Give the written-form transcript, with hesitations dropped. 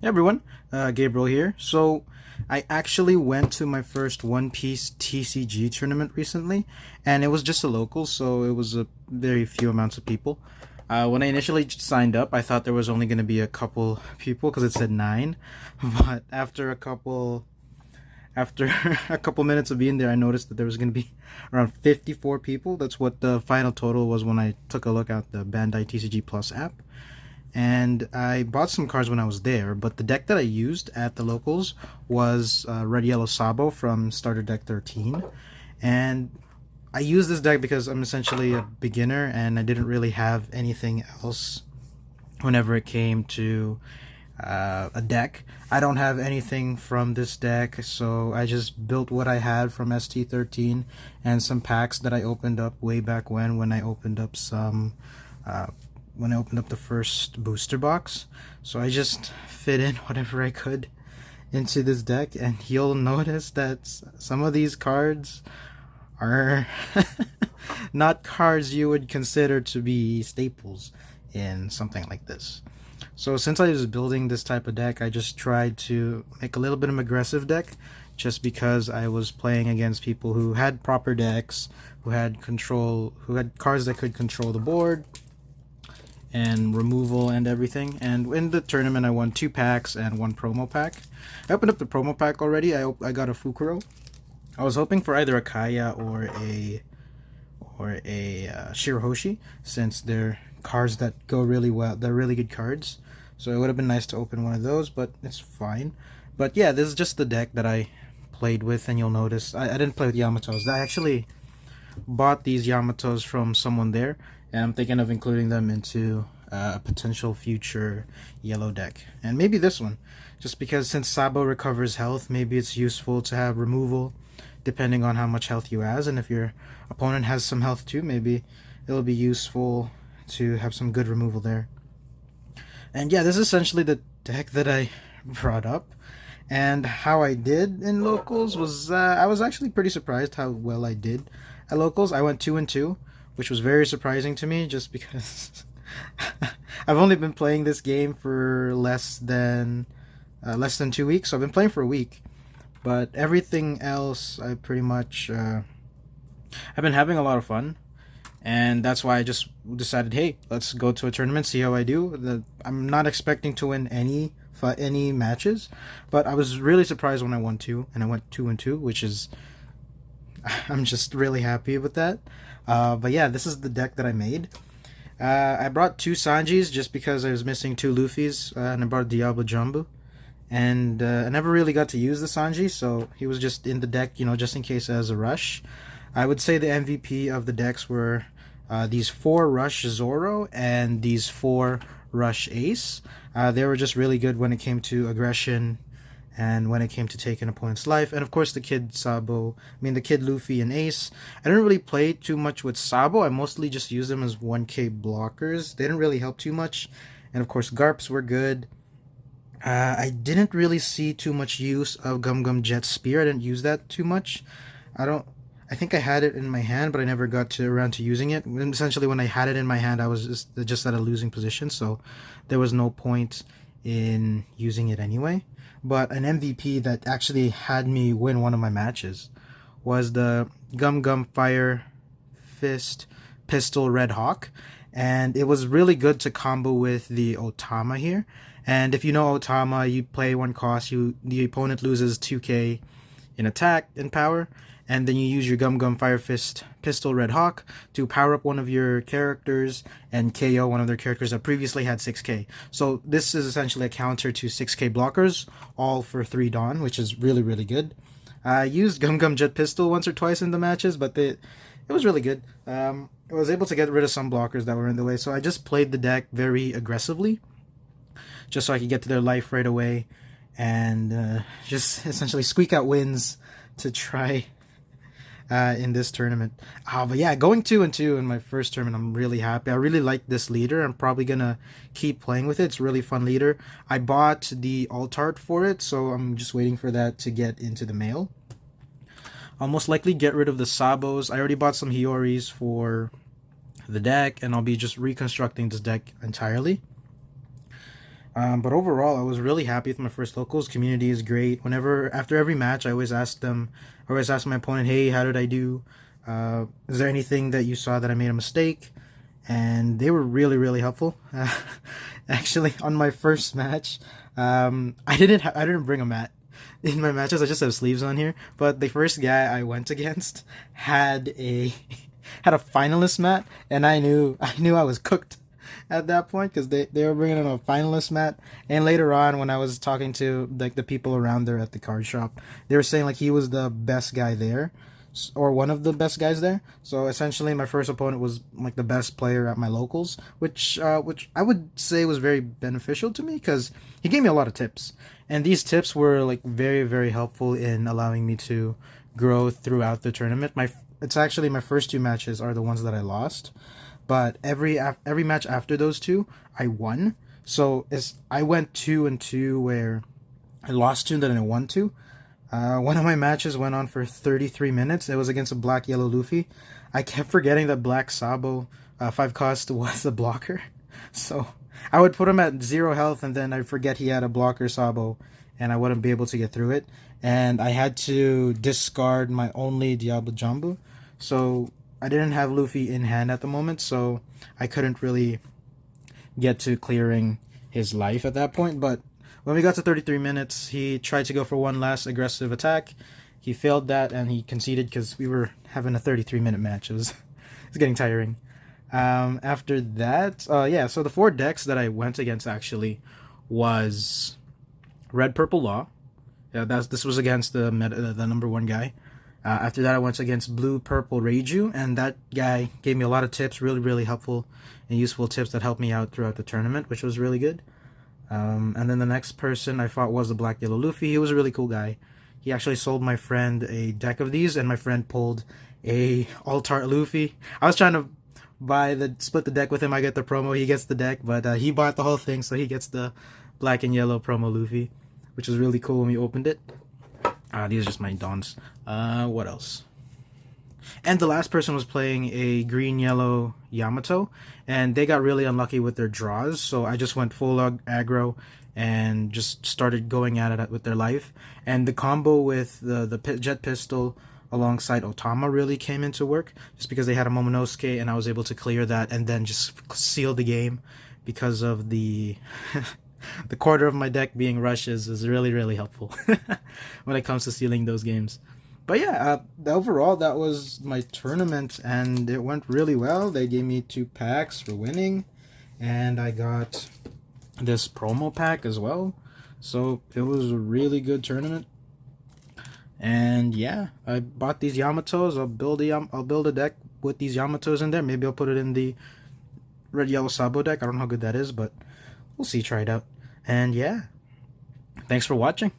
Hey everyone, Gabriel here. So, I actually went to my first One Piece TCG tournament recently, and it was just a local, so it was a very few amounts of people. When I initially signed up, I thought there was only going to be a couple people because it said nine, but after a couple minutes of being there, I noticed that there was going to be around 54 people. That's what the final total was when I took a look at the Bandai TCG Plus app. And I bought some cards when I was there, but the deck that I used at the locals was Red Yellow Sabo from Starter Deck 13. And I used this deck because I'm essentially a beginner and I didn't really have anything else whenever it came to a deck. I don't have anything from this deck, so I just built what I had from ST13 and some packs that I opened up way back when I opened up some uh, when I opened up the first booster box. So I just fit in whatever I could into this deck, and you'll notice that some of these cards are not cards you would consider to be staples in something like this. So since I was building this type of deck, I just tried to make a little bit of an aggressive deck just because I was playing against people who had proper decks, who had cards that could control the board and removal and everything. And in the tournament, I won 2 packs and 1 promo pack. I opened up the promo pack already. I got a Fukuro. I was hoping for either a Kaya or a Shirahoshi, since they're cards that go really well. They're really good cards. So it would have been nice to open one of those, but it's fine. But yeah, this is just the deck that I played with, and you'll notice I didn't play with Yamatos. I actually bought these Yamatos from someone there, and I'm thinking of including them into a potential future yellow deck. And maybe this one, just because since Sabo recovers health, maybe it's useful to have removal depending on how much health you has, and if your opponent has some health too, maybe it'll be useful to have some good removal there. And yeah, this is essentially the deck that I brought up. And how I did in locals was I was actually pretty surprised how well I did at locals. I went 2-2, which was very surprising to me, just because I've only been playing this game for less than 2 weeks. So I've been playing for a week, but everything else I pretty much I've been having a lot of fun, and that's why I just decided, hey, let's go to a tournament, see how I do. I'm not expecting to win any matches, but I was really surprised when I won two, and I went 2-2, which is I'm just really happy with that. But yeah, this is the deck that I made. I brought 2 Sanjis just because I was missing 2 Luffys, and I brought Diablo Jumbo. And I never really got to use the Sanji, so he was just in the deck, just in case as a rush. I would say the MVP of the decks were these 4 Rush Zoro and these 4 Rush Ace. They were just really good when it came to aggression and when it came to taking opponent's life. And of course the the Kid Luffy and Ace. I didn't really play too much with Sabo. I mostly just used them as 1k blockers. They didn't really help too much. And of course Garps were good. I didn't really see too much use of Gum Gum Jet Spear. I didn't use that too much. I don't. I think I had it in my hand, but I never got around to using it. Essentially, when I had it in my hand, I was just at a losing position, so there was no point in using it anyway. But an MVP that actually had me win one of my matches was the Gum Gum Fire Fist Pistol Red Hawk, and it was really good to combo with the Otama here. And if you know Otama, you play 1 cost, the opponent loses 2k in attack and power, and then you use your Gum Gum Fire Fist Pistol Red Hawk to power up one of your characters and KO one of their characters that previously had 6k. So this is essentially a counter to 6k blockers, all for 3 Dawn, which is really, really good. I used Gum Gum Jet Pistol once or twice in the matches, but it was really good. I was able to get rid of some blockers that were in the way, so I just played the deck very aggressively, just so I could get to their life right away, and just essentially squeak out wins to try in this tournament. But yeah, going 2-2 in my first tournament, I'm really happy. I really like this leader. I'm probably gonna keep playing with it. It's a really fun leader. I bought the alt art for it, so I'm just waiting for that to get into the mail. I'll most likely get rid of the Sabos. I already bought some Hioris for the deck, and I'll be just reconstructing this deck entirely. But overall, I was really happy with my first locals. Community is great. Whenever after every match, I always ask my opponent, "Hey, how did I do? Is there anything that you saw that I made a mistake?" And they were really, really helpful. Actually, on my first match, I didn't bring a mat in my matches. I just have sleeves on here. But the first guy I went against had a had a finalist mat, and I knew I was cooked at that point because they were bringing in a finalist mat. And later on, when I was talking to like the people around there at the card shop, they were saying like he was the best guy there, or one of the best guys there. So essentially, my first opponent was like the best player at my locals, which I would say was very beneficial to me because he gave me a lot of tips, and these tips were like very, very helpful in allowing me to grow throughout the tournament. It's actually my first two matches are the ones that I lost, but every match after those two I won. So I went 2-2 where I lost two, then I won two. One of my matches went on for 33 minutes. It was against a black yellow Luffy. I kept forgetting that black Sabo 5 cost was a blocker. So I would put him at 0 health and then I'd forget he had a blocker Sabo and I wouldn't be able to get through it. And I had to discard my only Diablo Jumbo. So I didn't have Luffy in hand at the moment, so I couldn't really get to clearing his life at that point. But when we got to 33 minutes, he tried to go for one last aggressive attack. He failed that, and he conceded because we were having a 33-minute match. It was getting tiring. After that, yeah, so the 4 decks that I went against actually was Red Purple Law. Yeah, this was against the number 1 guy. After that, I went against Blue Purple Reiju, and that guy gave me a lot of tips, really, really helpful and useful tips that helped me out throughout the tournament, which was really good. And then the next person I fought was the Black Yellow Luffy. He was a really cool guy. He actually sold my friend a deck of these, and my friend pulled a Altart Luffy. I was trying to split the deck with him. I get the promo, he gets the deck, but he bought the whole thing, so he gets the black and yellow promo Luffy, which was really cool when we opened it. These are just my dons. What else? And the last person was playing a green-yellow Yamato, and they got really unlucky with their draws, so I just went full aggro and just started going at it with their life. And the combo with the Jet Pistol alongside Otama really came into work, just because they had a Momonosuke, and I was able to clear that and then just seal the game because of the... the quarter of my deck being rushes is really, really helpful when it comes to sealing those games. But yeah, overall, that was my tournament, and it went really well. They gave me 2 packs for winning, and I got this promo pack as well. So it was a really good tournament. And yeah, I bought these Yamatos. I'll build a deck with these Yamatos in there. Maybe I'll put it in the red yellow Sabo deck. I don't know how good that is, but we'll see. Try it out. And yeah, thanks for watching.